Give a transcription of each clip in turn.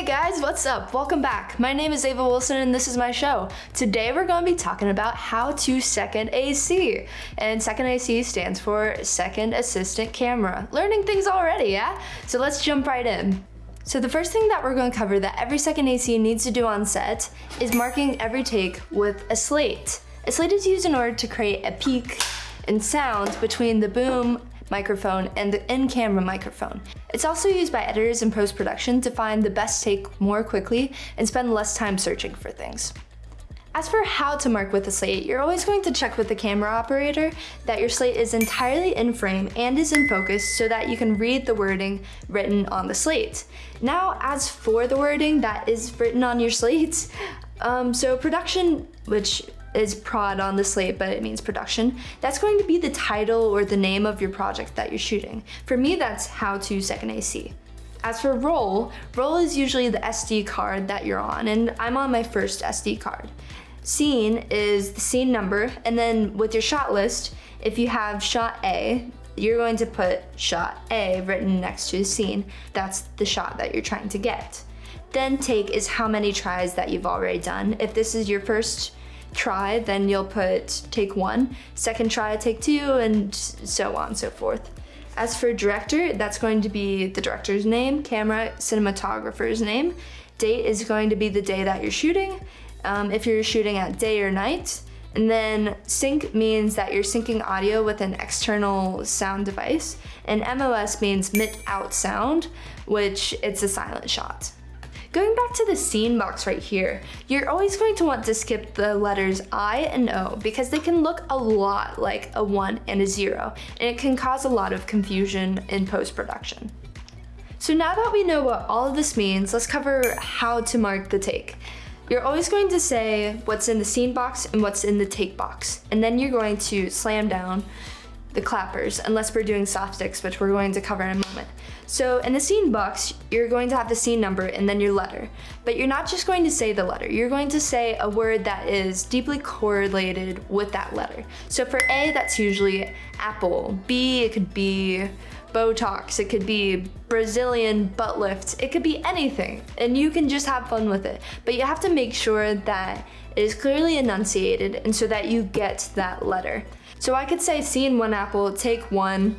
Hey guys, what's up? Welcome back. My name is Ava Wilson and this is my show. Today we're going to be talking about how to second AC. And second AC stands for Second Assistant Camera. Learning things already, yeah? So let's jump right in. So the first thing that we're going to cover that every second AC needs to do on set is marking every take with a slate. A slate is used in order to create a peak in sound between the boom microphone and the in-camera microphone. It's also used by editors in post-production to find the best take more quickly and spend less time searching for things. As for how to mark with a slate, you're always going to check with the camera operator that your slate is entirely in frame and is in focus so that you can read the wording written on the slate. Now, as for the wording that is written on your slate, so production, which is prod on the slate, but it means production, that's going to be the title or the name of your project that you're shooting. For me, that's how to second AC. As for roll is usually the SD card that you're on, and I'm on my first SD card. Scene is the scene number, and then with your shot list, if you have shot A, you're going to put shot A written next to the scene. That's the shot that you're trying to get. Then take is how many tries that you've already done. If this is your first try, then you'll put take 1, second try, take 2, and so on and so forth. As for director, that's going to be the director's name, camera, cinematographer's name. Date is going to be the day that you're shooting, if you're shooting at day or night. And then sync means that you're syncing audio with an external sound device. And MOS means mid out sound, which it's a silent shot. Going back to the scene box right here, you're always going to want to skip the letters I and O because they can look a lot like a 1 and a 0, and it can cause a lot of confusion in post-production. So now that we know what all of this means, let's cover how to mark the take. You're always going to say what's in the scene box and what's in the take box, and then you're going to slam down the clappers, unless we're doing soft sticks, which we're going to cover in a moment. So in the scene box, you're going to have the scene number and then your letter. But you're not just going to say the letter, you're going to say a word that is deeply correlated with that letter. So for A, that's usually apple. B, it could be Botox, it could be Brazilian butt lift, it could be anything, and you can just have fun with it. But you have to make sure that it is clearly enunciated and so that you get that letter. So I could say scene 1 apple, take 1,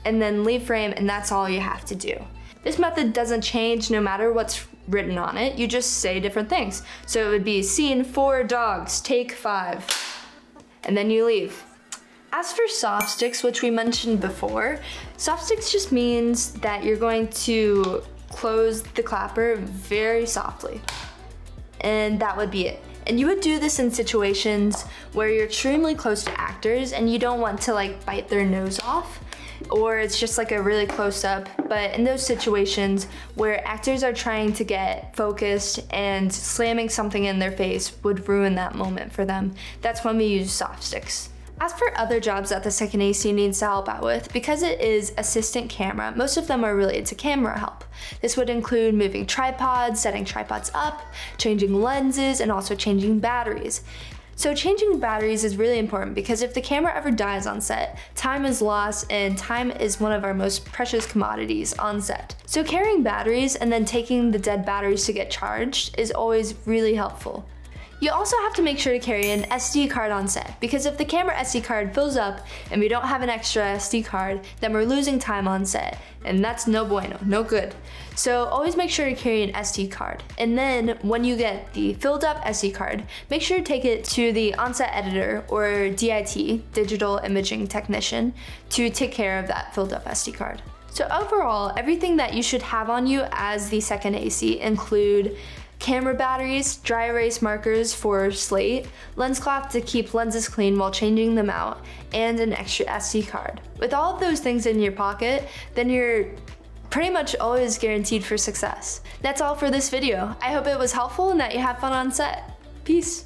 and then leave frame, and that's all you have to do. This method doesn't change no matter what's written on it, you just say different things. So it would be scene 4 dogs, take 5, and then you leave. As for soft sticks, which we mentioned before, soft sticks just means that you're going to close the clapper very softly, and that would be it. And you would do this in situations where you're extremely close to actors and you don't want to like bite their nose off, or it's just like a really close up, but in those situations where actors are trying to get focused and slamming something in their face would ruin that moment for them, that's when we use soft sticks. As for other jobs that the second AC needs to help out with, because it is assistant camera, most of them are related to camera help. This would include moving tripods, setting tripods up, changing lenses, and also changing batteries. So changing batteries is really important because if the camera ever dies on set, time is lost, and time is one of our most precious commodities on set. So carrying batteries and then taking the dead batteries to get charged is always really helpful. You also have to make sure to carry an SD card on set, because if the camera SD card fills up and we don't have an extra SD card, then we're losing time on set, and that's no bueno, no good. So always make sure to carry an SD card. And then when you get the filled up SD card, make sure to take it to the on-set editor or DIT, Digital Imaging Technician, to take care of that filled up SD card. So overall, everything that you should have on you as the second AC include camera batteries, dry erase markers for slate, lens cloth to keep lenses clean while changing them out, and an extra SD card. With all of those things in your pocket, then you're pretty much always guaranteed for success. That's all for this video. I hope it was helpful and that you have fun on set. Peace.